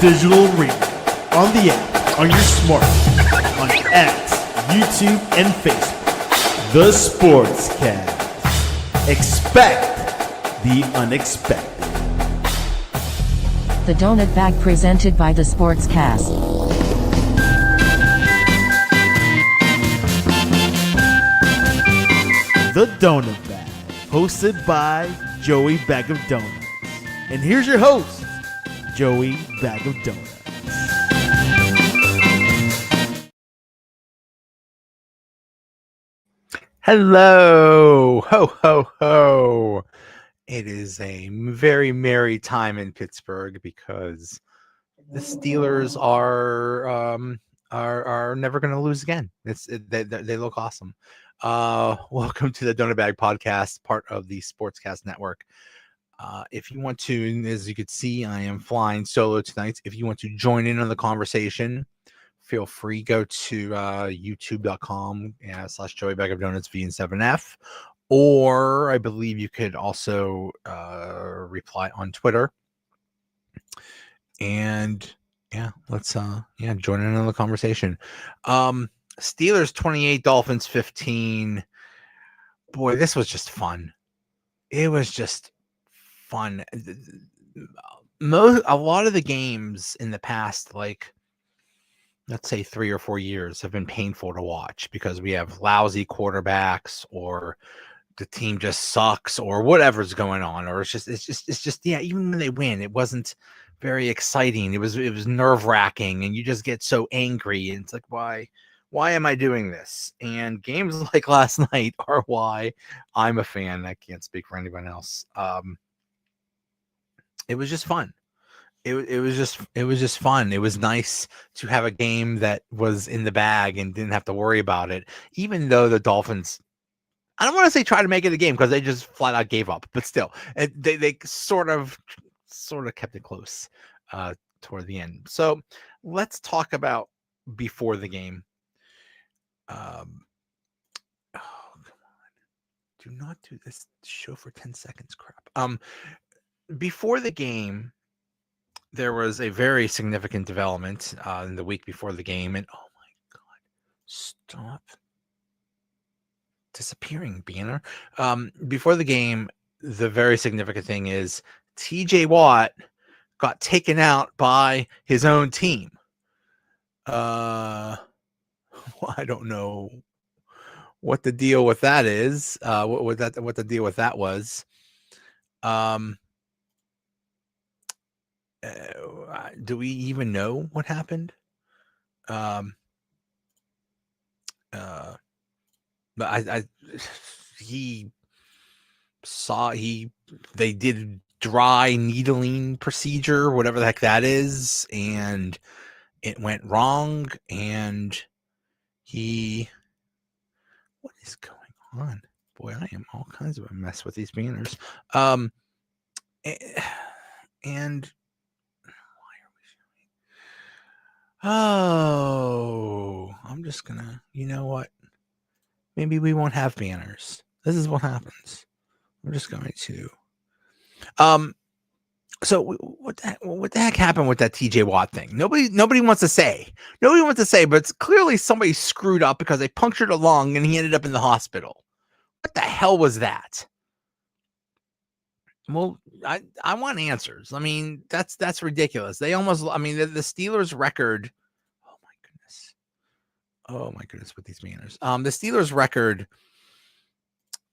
digital arena, on the app, on your smartphone, on X, YouTube, and Facebook. The Sportscast. Expect the unexpected. The Donut Bag presented by The Sportscast. The Donut Bag, hosted by Joey Bag of Donuts. And here's your host, Joey Bag of Donuts. Hello, ho, ho, ho. It is a very merry time in Pittsburgh because the Steelers are never going to lose again. They look awesome. Welcome to the Donut Bag Podcast, part of the Sportscast Network. If you want to, as you can see, I am flying solo tonight. If you want to join in on the conversation, feel free. Go to youtube.com / Joey Bag of Donuts VN7F. Or I believe you could also reply on Twitter. And yeah, let's join in on the conversation. Steelers 28, Dolphins 15. Boy, this was just fun. It was just fun. A lot of the games in the past, like let's say 3 or 4 years, have been painful to watch because we have lousy quarterbacks, or the team just sucks, or whatever's going on, or it's just even when they win, it wasn't very exciting. It was nerve-wracking, and you just get so angry, and it's like, why am I doing this? And games like last night are why I'm a fan. I can't speak for anyone else. It was just fun. It was just fun. It was nice to have a game that was in the bag and didn't have to worry about it, even though the Dolphins, I don't want to say try to make it a game because they just flat out gave up, but still, they sort of kept it close toward the end. So let's talk about before the game. Oh, come on. Do not do this show for 10 seconds crap. Before the game, there was a very significant development in the week before the game, and oh my God, stop disappearing, Banner. Before the game, the very significant thing is TJ Watt got taken out by his own team. I don't know what the deal with that is. What the deal with that was. Do we even know what happened? But they did dry needling procedure, whatever the heck that is, and it went wrong, and what is going on? Boy, I am all kinds of a mess with these banners. And why are we showing? Oh, I'm just gonna, you know what? Maybe we won't have banners. This is what happens. I'm just going to. So what the heck happened with that TJ Watt thing? Nobody wants to say. Nobody wants to say, but it's clearly somebody screwed up because they punctured a lung and he ended up in the hospital. What the hell was that? Well, I want answers. I mean, that's ridiculous. They almost, I mean, the Steelers record. Oh my goodness, with these banners. The Steelers record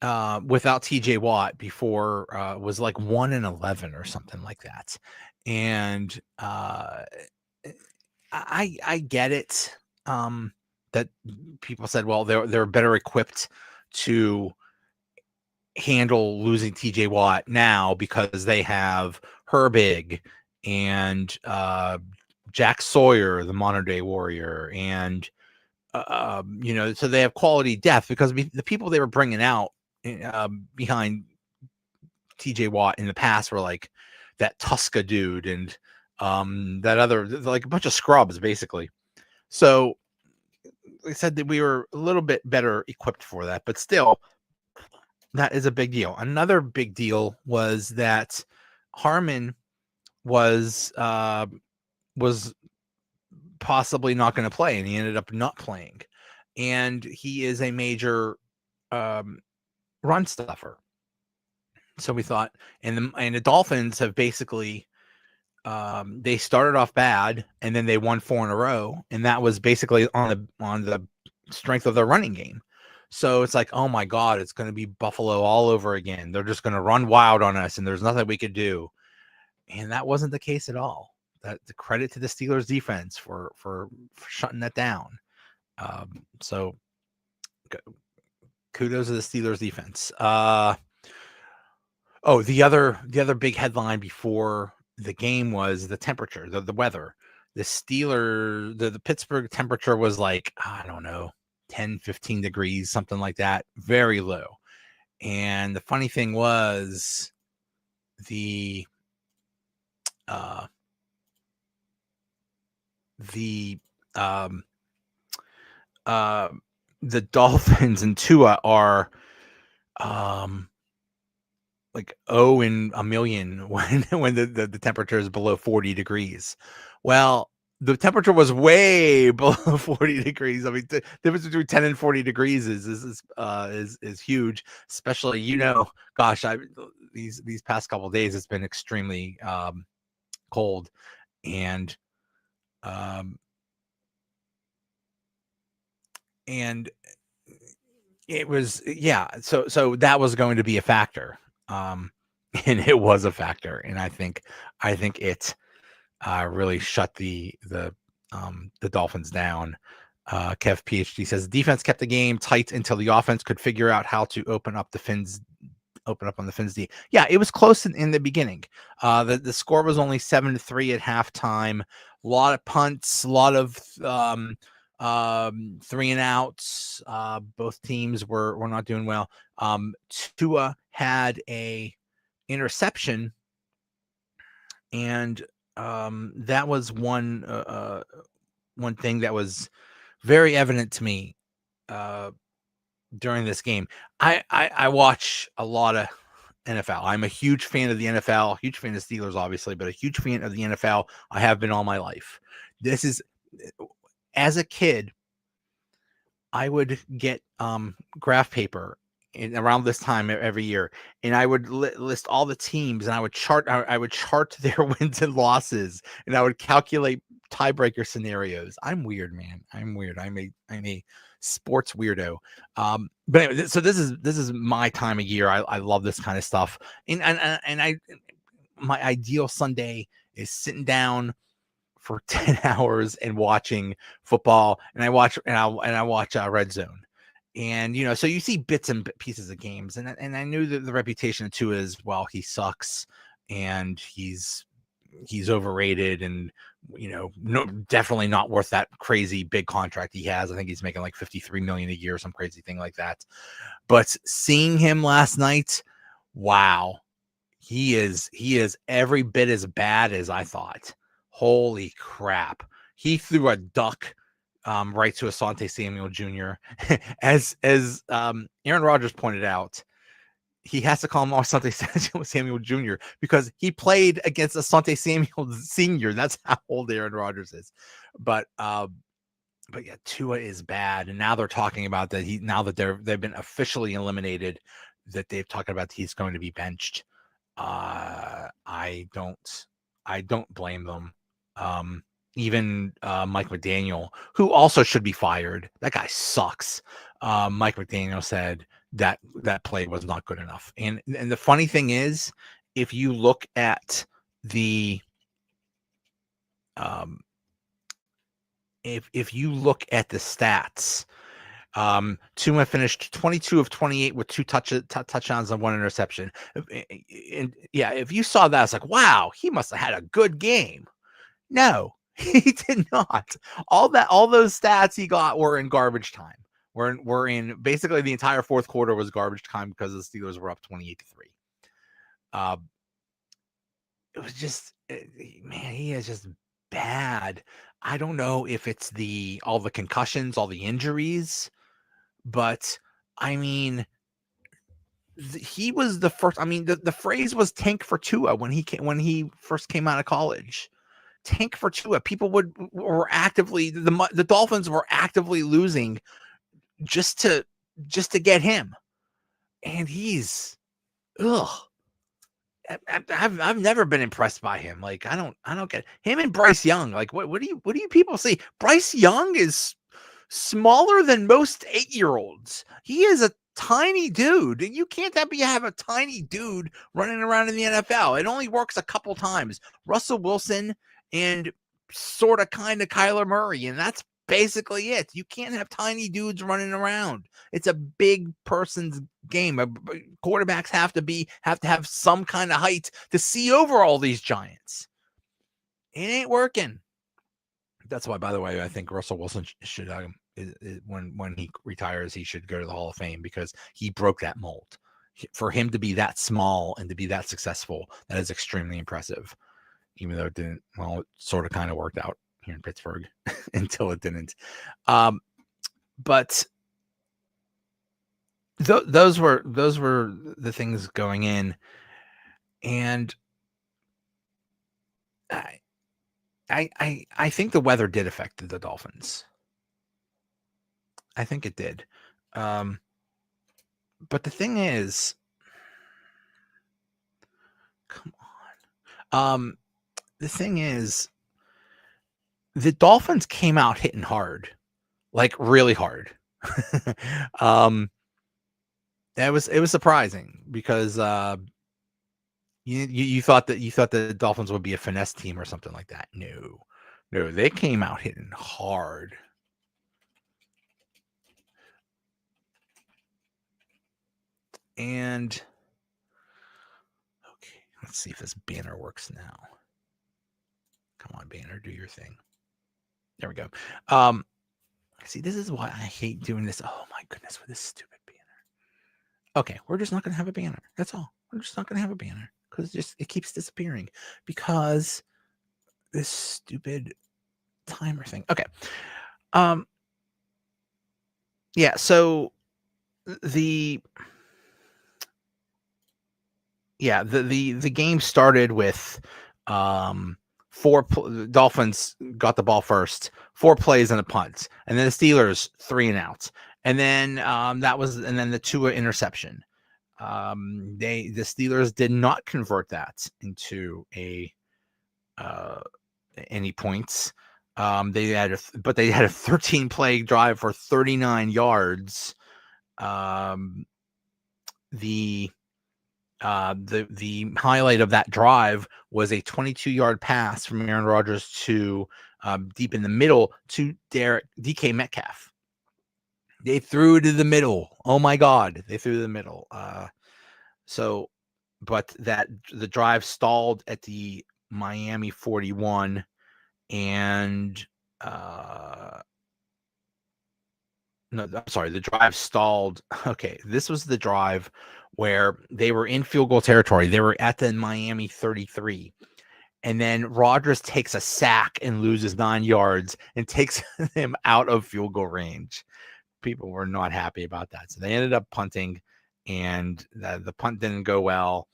without TJ Watt before was like 1-11 or something like that. And I get it that people said, well, they're better equipped to handle losing TJ Watt now because they have Herbig and Jack Sawyer, the modern day Warrior, and so they have quality depth because the people they were bringing out behind TJ Watt in the past were like that Tuska dude and that other, like a bunch of scrubs basically. So they said that we were a little bit better equipped for that, but still, that is a big deal. Another big deal was that Harmon was was possibly not going to play, and he ended up not playing. And he is a major run stuffer. So we thought, and the Dolphins have basically they started off bad, and then they won 4 in a row, and that was basically on the strength of their running game. So it's like, oh my God, it's going to be Buffalo all over again. They're just going to run wild on us, and there's nothing we could do. And that wasn't the case at all. That the credit to the Steelers defense for shutting that down. So kudos to the Steelers defense. Oh, the other big headline before the game was the temperature, the weather. The Steelers, the Pittsburgh temperature was like, I don't know, 10, 15 degrees, something like that, very low. And the funny thing was the Dolphins and Tua are like 0 in a million when the temperature is below 40 degrees. Well, the temperature was way below 40 degrees. I mean, the difference between 10 and 40 degrees is huge, especially, gosh, these past couple of days it's been extremely cold, and it was, yeah, so that was going to be a factor. And it was a factor, and I think it really shut the Dolphins down. Kev PhD says defense kept the game tight until the offense could figure out how to open up on the Fins D. Yeah, it was close in the beginning. The score was only 7-3 at halftime. A lot of punts, a lot of 3 and outs. Both teams were not doing well. Tua had a interception, and that was one thing that was very evident to me during this game. I watch a lot of NFL. I'm a huge fan of the NFL, huge fan of Steelers, obviously, but a huge fan of the NFL. I have been all my life. This is, as a kid, I would get graph paper around this time every year, and I would list all the teams, and I would chart their wins and losses, and I would calculate tiebreaker scenarios. I'm weird, man. I'm weird. I'm a sports weirdo. But anyway, so this is my time of year. I love this kind of stuff, and my ideal Sunday is sitting down for 10 hours and watching football, and I watch Red Zone. And, so you see bits and pieces of games, and I knew that the reputation of Tua is, well, he sucks, and he's overrated, and, no, definitely not worth that crazy big contract he has. I think he's making like $53 million a year, some crazy thing like that. But seeing him last night, wow, he is every bit as bad as I thought. Holy crap. He threw a duck right to Asante Samuel Jr. as Aaron Rodgers pointed out, he has to call him Asante Samuel Jr. because he played against Asante Samuel Sr. That's how old Aaron Rodgers is. But yeah, Tua is bad, and now they're talking about that now that they've been officially eliminated, that they've talked about he's going to be benched. I don't blame them. Even Mike McDaniel, who also should be fired. That guy sucks. Mike McDaniel said that play was not good enough. And the funny thing is, if you look at the if you look at the stats, Tua finished 22 of 28 with 2 touchdowns and 1 interception. And yeah, if you saw that, it's like, wow, he must have had a good game. No, he did not. All those stats he got were in garbage time. We're in basically the entire fourth quarter was garbage time because the Steelers were up 28-3. It was just, man, he is just bad. I don't know if it's all the concussions, all the injuries, but I mean, he was the first. I mean, the phrase was "tank for Tua" when he first came out of college. tank for Tua. People were actively the Dolphins were actively losing just to get him, and he's I've never been impressed by him. Like I don't get him and Bryce Young. Like what do you people see? Bryce Young is smaller than most 8-year-olds. He is a tiny dude. You can't have a tiny dude running around in the NFL. It only works a couple times. Russell Wilson and sort of kind of Kyler Murray, and that's basically it. You can't have tiny dudes running around. It's a big person's game. Quarterbacks have to have some kind of height to see over all these giants. It ain't working. That's why, by the way, I think Russell Wilson should when he retires, he should go to the Hall of Fame because he broke that mold. For him to be that small and to be that successful, that is extremely impressive. Even though it didn't, well, it sort of kind of worked out here in Pittsburgh until it didn't. But those were the things going in, and I think the weather did affect the Dolphins. I think it did. But the thing is, come on. The thing is, the Dolphins came out hitting hard, like really hard. It was surprising because you thought that the Dolphins would be a finesse team or something like that. No, they came out hitting hard. And okay, let's see if this banner works now. Come on, banner, do your thing. There we go. See, this is why I hate doing this. Oh my goodness, with this stupid banner. Okay, we're just not going to have a banner. That's all. We're just not going to have a banner because it keeps disappearing because this stupid timer thing. Okay. Yeah. So the game started with Dolphins got the ball first, 4 plays and a punt, and then the Steelers 3 and out, and then the Tua interception. The Steelers did not convert that into any points. They had a 13-play drive for 39 yards. The highlight of that drive was a 22-yard pass from Aaron Rodgers to deep in the middle to DK Metcalf. They threw to the middle. Oh my God, they threw to the middle. But the drive stalled at the Miami 41, and the drive stalled. Okay, this was the drive where they were in field goal territory. They were at the Miami 33. And then Rodgers takes a sack and loses 9 yards and takes him out of field goal range. People were not happy about that. So they ended up punting, and the punt didn't go well.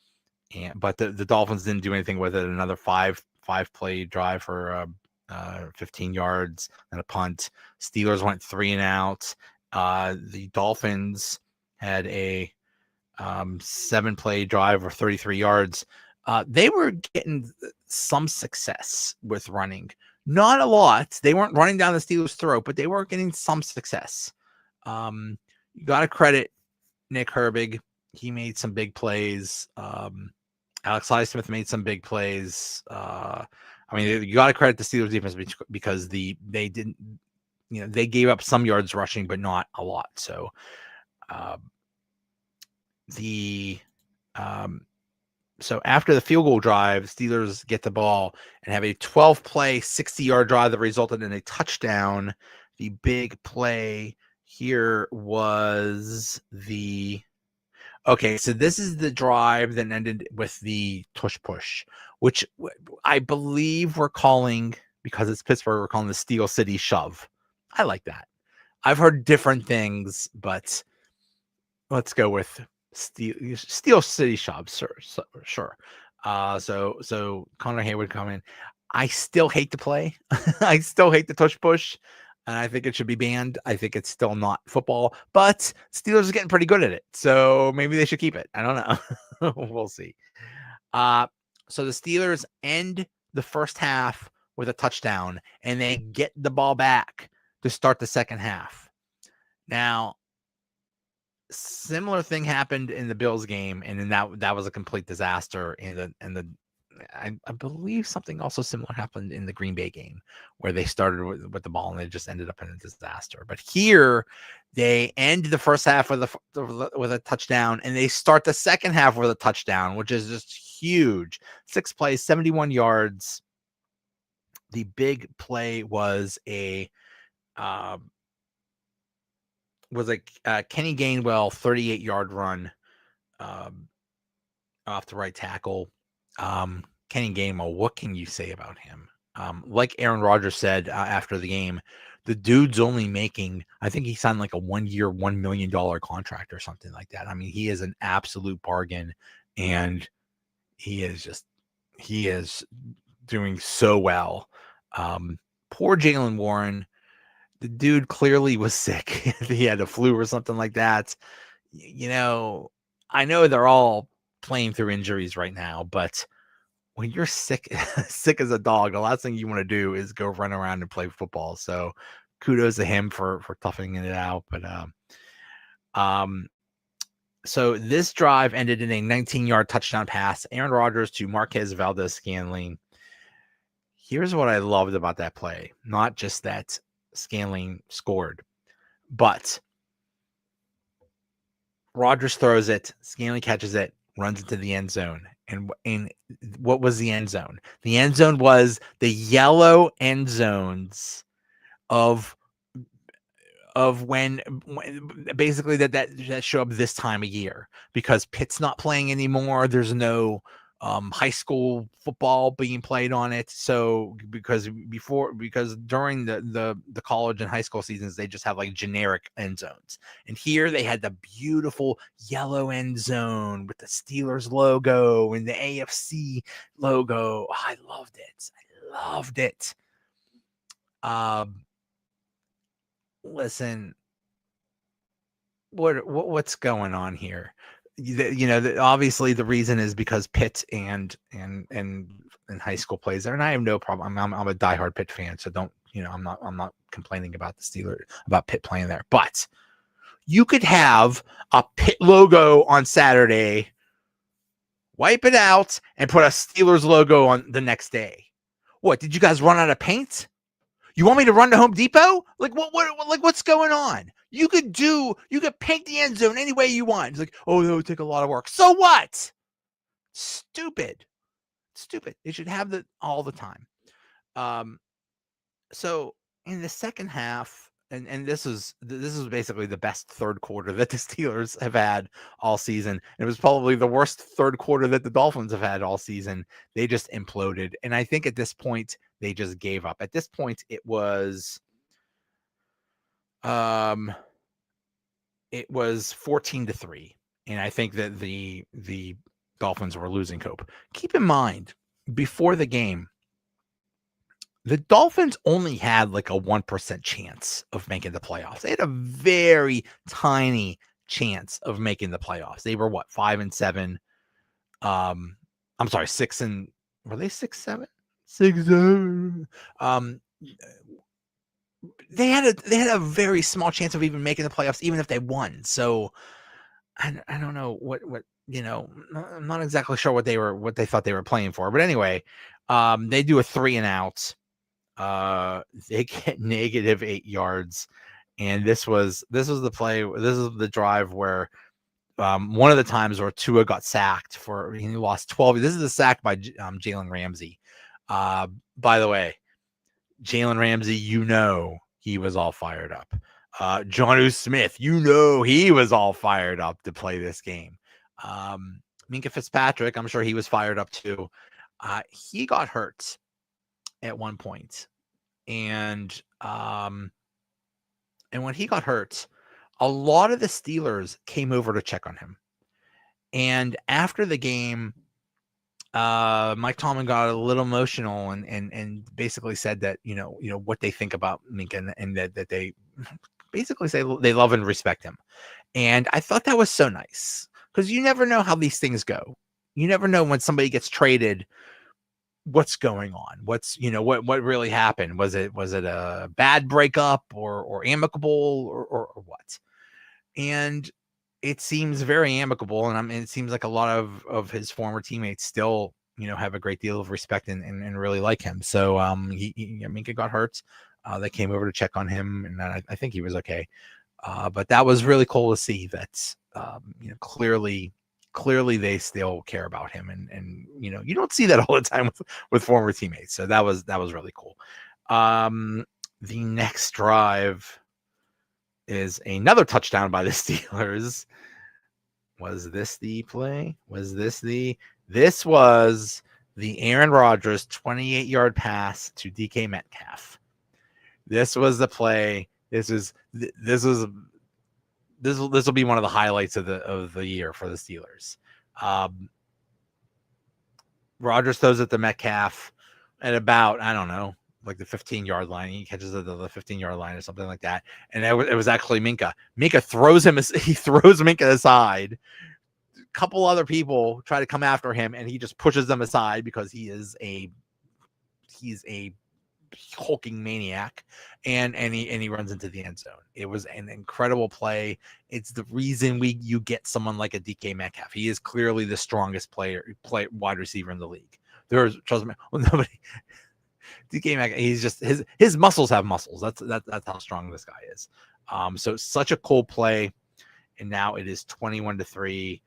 But the Dolphins didn't do anything with it. Another five-play drive for 15 yards and a punt. Steelers went 3 and out. The Dolphins had a 7-play drive of 33 yards. They were getting some success with running. Not a lot. They weren't running down the Steelers' throat, but they were getting some success. You got to credit Nick Herbig. He made some big plays. Alex Highsmith made some big plays. You got to credit the Steelers defense because they didn't, they gave up some yards rushing, but not a lot. So, So after the field goal drive, Steelers get the ball and have a 12-play, 60-yard drive that resulted in a touchdown. The big play here was so this is the drive that ended with the tush push, which I believe we're calling, because it's Pittsburgh, we're calling the Steel City shove. I like that. I've heard different things, but let's go with Steel City shove. Sure. So Connor Haywood come in. I still hate the play. I still hate the tush push. And I think it should be banned. I think it's still not football, but Steelers are getting pretty good at it. So maybe they should keep it. I don't know. We'll see. So the Steelers end the first half with a touchdown, and they get the ball back to start the second half. Now, similar thing happened in the Bills game, and then that was a complete disaster. I believe something also similar happened in the Green Bay game where they started with the ball and they just ended up in a disaster. But here they end the first half with a touchdown, and they start the second half with a touchdown, which is just huge. 6 plays, 71 yards. The big play was a Kenny Gainwell 38-yard run off the right tackle. Kenny Gainwell, what can you say about him? Like Aaron Rodgers said after the game, the dude's only making, I think he signed like a 1-year, $1 million contract or something like that. I mean, he is an absolute bargain, and he is doing so well. Poor Jaylen Warren. The dude clearly was sick. He had a flu or something like that. You know, I know they're all playing through injuries right now, but when you're sick as a dog, the last thing you want to do is go run around and play football. So kudos to him for toughing it out. But so this drive ended in a 19-yard touchdown pass, Aaron Rodgers to Marquez Valdes-Scantling. Here's what I loved about that play. Not just that Scantling scored, but Rodgers throws it, Scantling catches it, runs into the end zone. And what was the end zone? The end zone was the yellow end zones of when basically that show up this time of year, because Pitt's not playing anymore. There's no high school football being played on it. So because during the college and high school seasons, they just have like generic end zones. And here they had the beautiful yellow end zone with the Steelers logo and the AFC logo. Oh, I loved it. Listen, what's going on here? Obviously the reason is because Pitt and high school plays there, and I have no problem. I'm a diehard Pitt fan, so don't, I'm not complaining about the Steelers, about Pitt playing there. But you could have a Pitt logo on Saturday, wipe it out, and put a Steelers logo on the next day. What, did you guys run out of paint? You want me to run to Home Depot? Like what's going on? You could paint the end zone any way you want. It's like, oh, that would take a lot of work. So what? Stupid. They should have that all the time. So in the second half, and this is basically the best third quarter that the Steelers have had all season. It was probably the worst third quarter that the Dolphins have had all season. They just imploded. And I think at this point, they just gave up. At this point, it was 14-3. And I think that the Dolphins were losing hope. Keep in mind, before the game, the Dolphins only had like a 1% chance of making the playoffs. They had a very tiny chance of making the playoffs. They were 5-7. I'm sorry, 6 and were they 6-7? 6-7. They had a very small chance of even making the playoffs, even if they won. So I don't know what I'm not exactly sure what they thought they were playing for. But anyway, they do a 3-and-out. They get -8 yards, and this was the play. This is the drive where one of the times where Tua got sacked he lost 12. This is a sack by Jalen Ramsey. By the way, Jalen Ramsey, he was all fired up. Jonnu Smith, he was all fired up to play this game. Minkah Fitzpatrick, I'm sure he was fired up too. He got hurt at one point. And when he got hurt, a lot of the Steelers came over to check on him. And after the game, Mike Tomlin got a little emotional and basically said that what they think about Minkah, and that they basically say they love and respect him. And I thought that was so nice, because you never know how these things go. You never know when somebody gets traded, what's going on, what really happened. Was it a bad breakup or amicable or what? And it seems very amicable, and it seems like a lot of his former teammates still have a great deal of respect and really like him. So Minkah got hurt. They came over to check on him, and I think he was okay. But that was really cool to see that clearly they still care about him, and you don't see that all the time with former teammates. So that was really cool. The next drive is another touchdown by the Steelers. Was this the play? This was the Aaron Rodgers 28-yard pass to DK Metcalf. This was the play. This will be one of the highlights of the year for the Steelers. Rodgers throws it to Metcalf at about, I don't know, like the 15-yard line. He catches it at the 15-yard line or something like that. And it was actually Minkah. Minkah throws Minkah aside. A couple other people try to come after him, and he just pushes them aside because he's a hulking maniac, and he runs into the end zone. It was an incredible play. It's the reason you get someone like a DK Metcalf. He is clearly the strongest wide receiver in the league. There's nobody. DK Metcalf, he's just his muscles have muscles. That's how strong this guy is. So such a cool play, and now it is 21-3.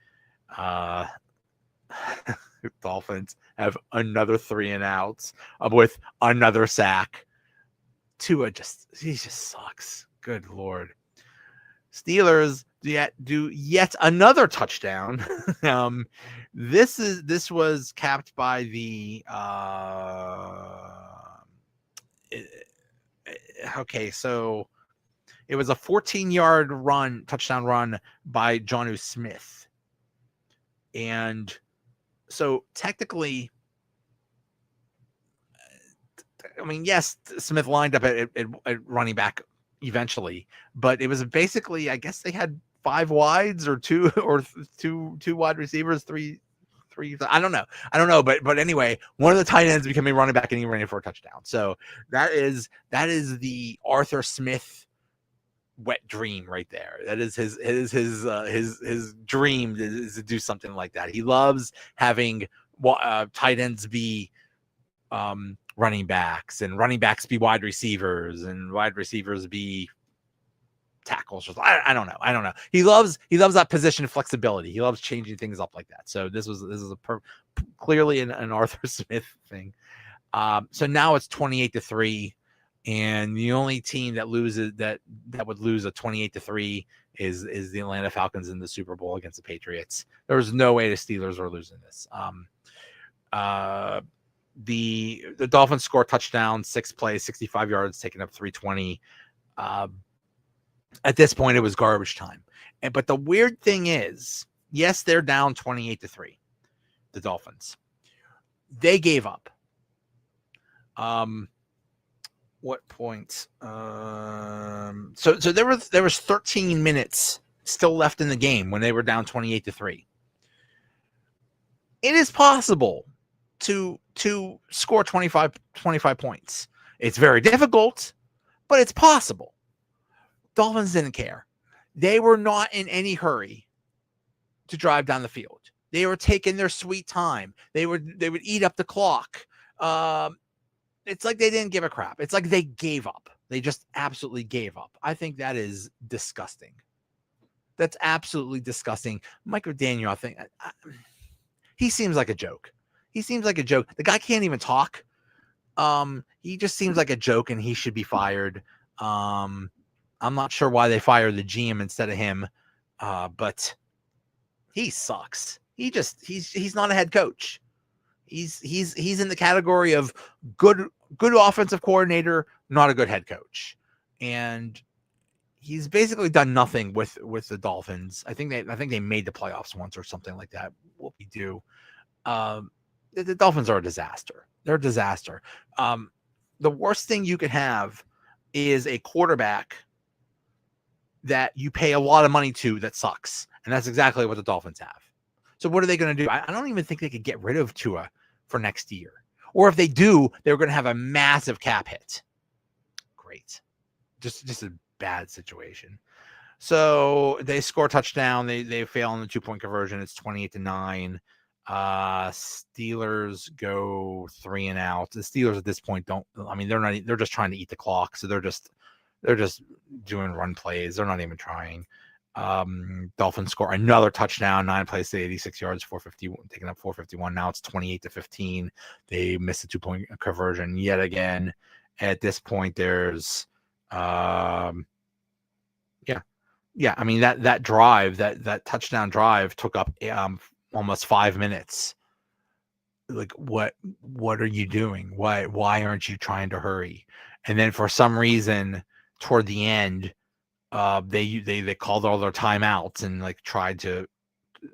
Dolphins have another 3 and outs with another sack. Tua he just sucks. Good Lord. Steelers do yet another touchdown. This was capped by the okay, so it was a 14-yard touchdown run by Jonnu Smith. And so technically, I mean, yes, Smith lined up at running back eventually, but it was basically, I guess they had 5 wides or two wide receivers, three. I don't know, but anyway, one of the tight ends became a running back, and he ran it for a touchdown. So that is the Arthur Smith wet dream right there. That is his dream is to do something like that. He loves having tight ends be running backs, and running backs be wide receivers, and wide receivers be tackles. I don't know. He loves that position flexibility. He loves changing things up like that. So this is clearly an Arthur Smith thing. So now it's 28-3. And the only team that loses that would lose a 28-3 is the Atlanta Falcons in the Super Bowl against the Patriots. There was no way the Steelers were losing this. The Dolphins score touchdown, 6 plays, 65 yards, taking up 320. At this point, it was garbage time. But the weird thing is, yes, they're down 28-3. The Dolphins. They gave up. What point? So there was 13 minutes still left in the game when they were down 28-3. It is possible to score 25 points. It's very difficult, but it's possible. Dolphins didn't care. They were not in any hurry to drive down the field. They were taking their sweet time. They would eat up the clock. It's like they didn't give a crap. It's like they gave up. They just absolutely gave up. I think that is disgusting. That's absolutely disgusting. Mike McDaniel, I think, he seems like a joke. The guy can't even talk. He just seems like a joke, and he should be fired. I'm not sure why they fired the GM instead of him, but he sucks. He's not a head coach. He's in the category of good offensive coordinator, not a good head coach, and he's basically done nothing with the Dolphins. I think they made the playoffs once or something like that. What we do, the Dolphins are a disaster. They're a disaster. The worst thing you could have is a quarterback that you pay a lot of money to that sucks. And that's exactly what the Dolphins have. So what are they going to do? I don't even think they could get rid of Tua for next year. Or if they do, they're going to have a massive cap hit. Great. Just a bad situation. So they score a touchdown. They fail on the 2-point conversion. It's 28-9. Steelers go 3 and out. The Steelers at this point they're just trying to eat the clock. So they're just doing run plays. They're not even trying. Dolphins score another touchdown, 9 plays to 86 yards, 450, taking up 451. Now it's 28-15. They missed a 2-point conversion yet again. At this point, there's I mean that drive, that touchdown drive took up almost 5 minutes. Like what are you doing? Why aren't you trying to hurry? And then for some reason toward the end, they called all their timeouts and like tried to,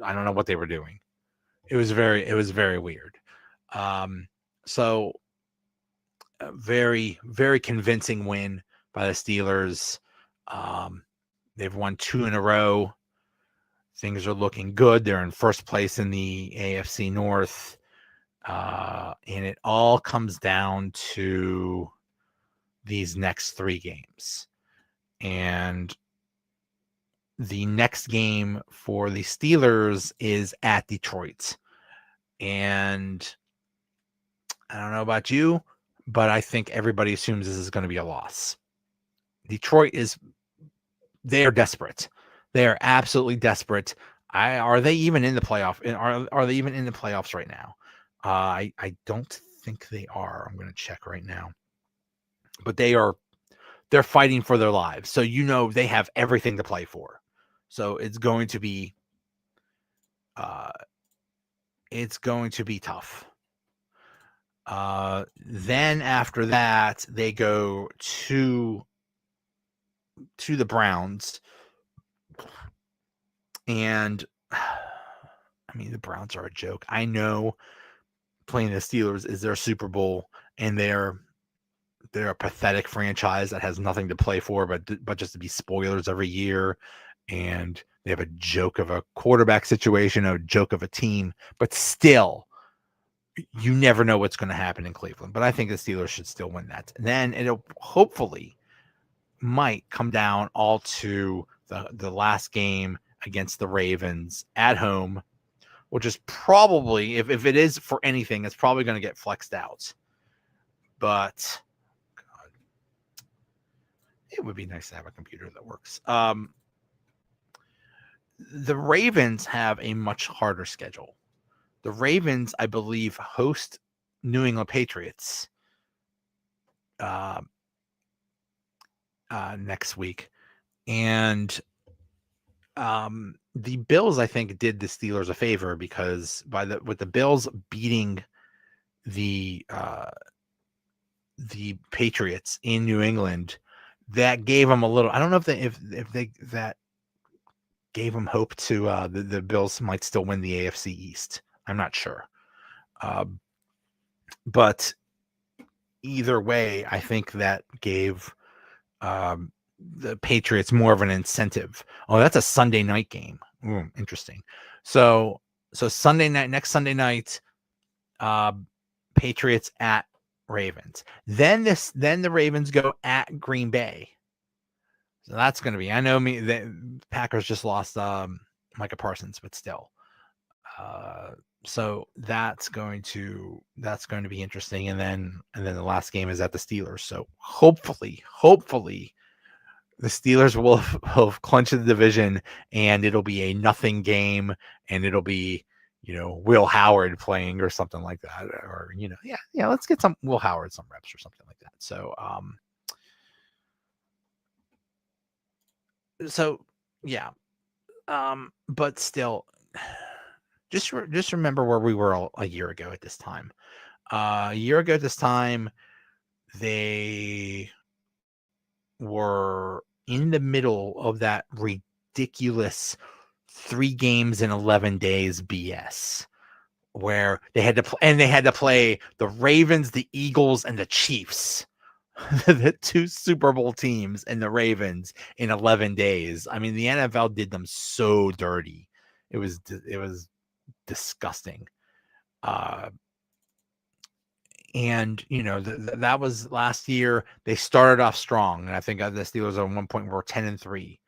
I don't know what they were doing. It was very weird. So a very, very convincing win by the Steelers. They've won 2 in a row. Things are looking good. They're in first place in the AFC North. And it all comes down to these next 3 games. And the next game for the Steelers is at Detroit. And I don't know about you, but I think everybody assumes this is going to be a loss. Detroit they are desperate. They are absolutely desperate. Are they even in the playoff? Are they even in the playoffs right now? I don't think they are. I'm going to check right now. But they're fighting for their lives. So they have everything to play for. So it's going to be tough. Then after that, they go to the Browns. And I mean, the Browns are a joke. I know playing the Steelers is their Super Bowl, and they're a pathetic franchise that has nothing to play for, but just to be spoilers every year. And they have a joke of a quarterback situation, a joke of a team, but still, you never know what's going to happen in Cleveland. But I think the Steelers should still win that. And then it'll hopefully might come down all to the last game against the Ravens at home, which is probably, if it is for anything, it's probably going to get flexed out. But God, it would be nice to have a computer that works. The Ravens have a much harder schedule. The Ravens, I believe, host New England Patriots next week. And the Bills, I think, did the Steelers a favor because with the Bills beating the Patriots in New England, that gave them a little. I don't know if that gave them hope to the Bills might still win the AFC East. I'm not sure, but either way, I think that gave the Patriots more of an incentive. Oh, that's a Sunday night game. Ooh, interesting. So next Sunday night, Patriots at Ravens. Then the Ravens go at Green Bay. So that's going to be, I know the Packers just lost Micah Parsons, but still. So that's going to be interesting. And then the last game is at the Steelers. So hopefully the Steelers will have clinched the division, and it'll be a nothing game, and it'll be, Will Howard playing or something like that, or, let's get some Will Howard, some reps or something like that. So, yeah. But still, just remember where we were a year ago at this time. A year ago at this time, they were in the middle of that ridiculous 3 games in 11 days BS where they had to play the Ravens, the Eagles, and the Chiefs, the 2 Super Bowl teams, and the Ravens in 11 days. I mean, the NFL did them so dirty. It was disgusting. And that was last year. They started off strong, and I think the Steelers at one point were 10-3,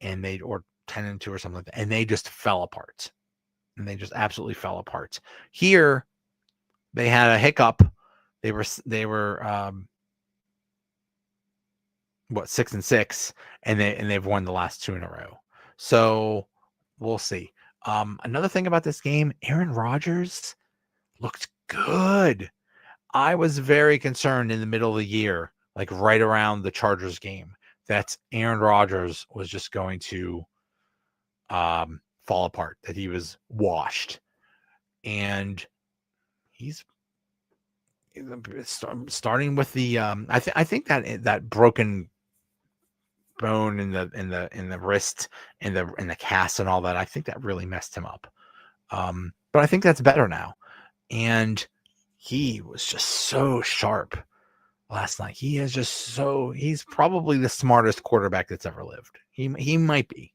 and or 10-2 or something like that, and they just fell apart. And they just absolutely fell apart. Here, they had a hiccup. They were 6-6, and they've won the last 2 in a row. So we'll see. Another thing about this game, Aaron Rodgers looked good. I was very concerned in the middle of the year, like right around the Chargers game, that Aaron Rodgers was just going to fall apart, that he was washed. And he's starting with the I think that broken bone in the wrist and the cast and all that, I think that really messed him up. But I think that's better now. And he was just so sharp last night. He's probably the smartest quarterback that's ever lived. He might be.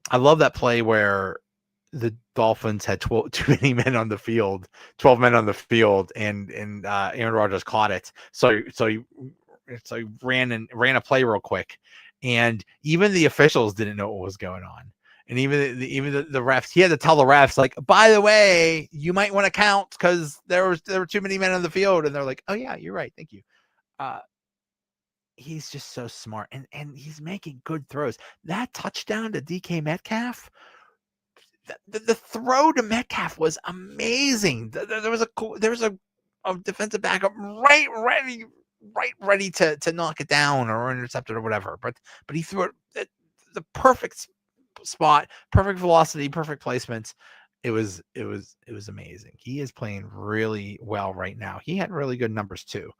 I love that play where the Dolphins had 12 men on the field, and Aaron Rodgers caught it. So he ran a play real quick, and even the officials didn't know what was going on. And even the refs, he had to tell the refs, like, by the way, you might want to count because there were too many men on the field. And they're like, oh yeah, you're right, thank you. He's just so smart, and he's making good throws. That touchdown to DK Metcalf, the throw to Metcalf was amazing. There was a defensive backup right ready to knock it down or intercept it or whatever. But he threw it at the perfect spot, perfect velocity, perfect placement. It was amazing. He is playing really well right now. He had really good numbers too.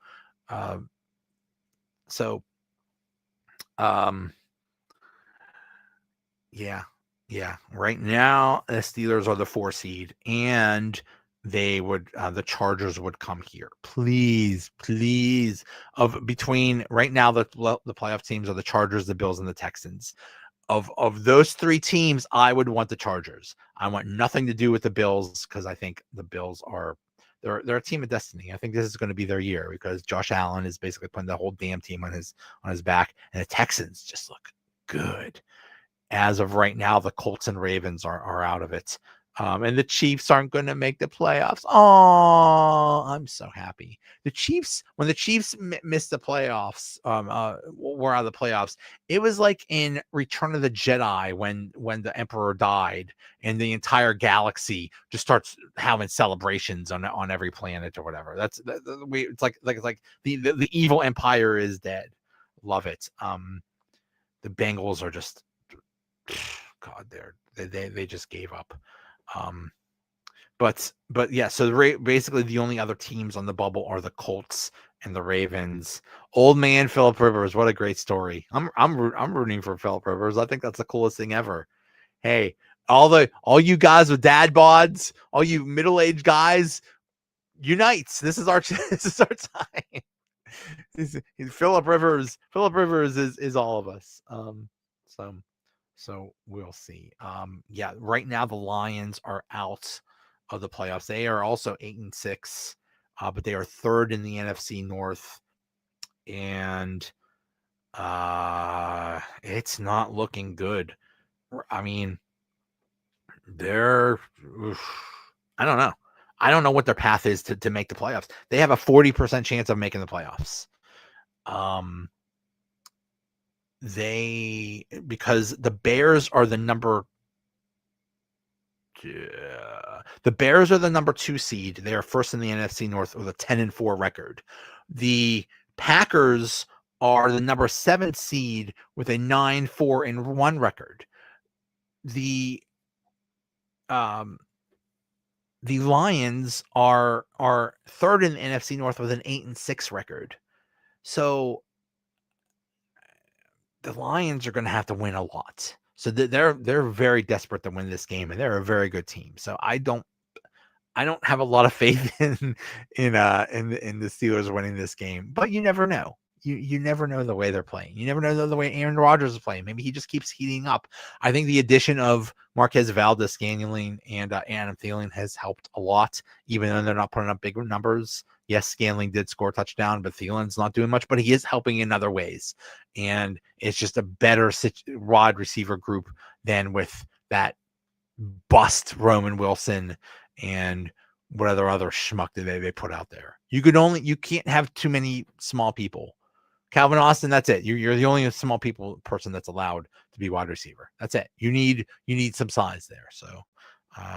Yeah. Right now, the Steelers are the 4 seed, and they would the Chargers would come here. Please. Between right now, the playoff teams are the Chargers, the Bills, and the Texans. Of those 3 teams, I would want the Chargers. I want nothing to do with the Bills because I think the Bills are they're a team of destiny. I think this is going to be their year because Josh Allen is basically putting the whole damn team on his back, and the Texans just look good. As of right now, the Colts and Ravens are out of it. And the Chiefs aren't going to make the playoffs. Oh, I'm so happy. When the Chiefs missed the playoffs, were out of the playoffs, it was like in Return of the Jedi when the Emperor died and the entire galaxy just starts having celebrations on every planet or whatever. It's like the evil empire is dead. Love it. The Bengals are just, God, they just gave up. But yeah, so basically the only other teams on the bubble are the Colts and the Ravens. Old man Philip Rivers, what a great story. I'm rooting for Philip Rivers. I think that's the coolest thing ever. Hey, all you guys with dad bods, all you middle-aged guys, unite. This is our time. Philip Rivers is all of us. So we'll see. Yeah, right now the Lions are out of the playoffs. They are also 8-6, but they are 3rd in the NFC North, and it's not looking good. I mean, I don't know. I don't know what their path is to make the playoffs. They have a 40% chance of making the playoffs. Because the Bears are the number 2 seed. They are first in the NFC North with a 10-4 record. The Packers are the number 7 seed with a 9-4-1 record. The Lions are 3rd in the NFC North with an 8-6 record. So the Lions are going to have to win a lot. So they're very desperate to win this game, and they're a very good team. So I don't have a lot of faith in the Steelers winning this game, but you never know. You never know the way they're playing. You never know the way Aaron Rodgers is playing. Maybe he just keeps heating up. I think the addition of Marquez Valdes-Scantling and Adam Thielen has helped a lot, even though they're not putting up big numbers. Yes, Scantling did score a touchdown, but Thielen's not doing much, but he is helping in other ways. And it's just a better wide receiver group than with that bust Roman Wilson and whatever other schmuck that they put out there. You can't have too many small people. Calvin Austin, that's it. You're the only small person that's allowed to be wide receiver. That's it. You need some size there. So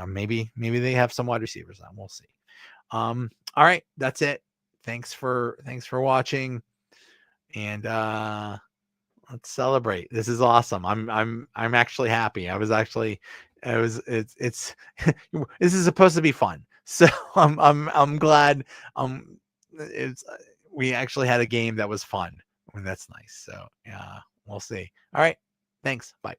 maybe they have some wide receivers on. We'll see. All right, that's it. Thanks for watching, and let's celebrate. This is awesome. I'm actually happy. This is supposed to be fun. So I'm glad we actually had a game that was fun, and that's nice. So yeah, we'll see. All right. Thanks. Bye.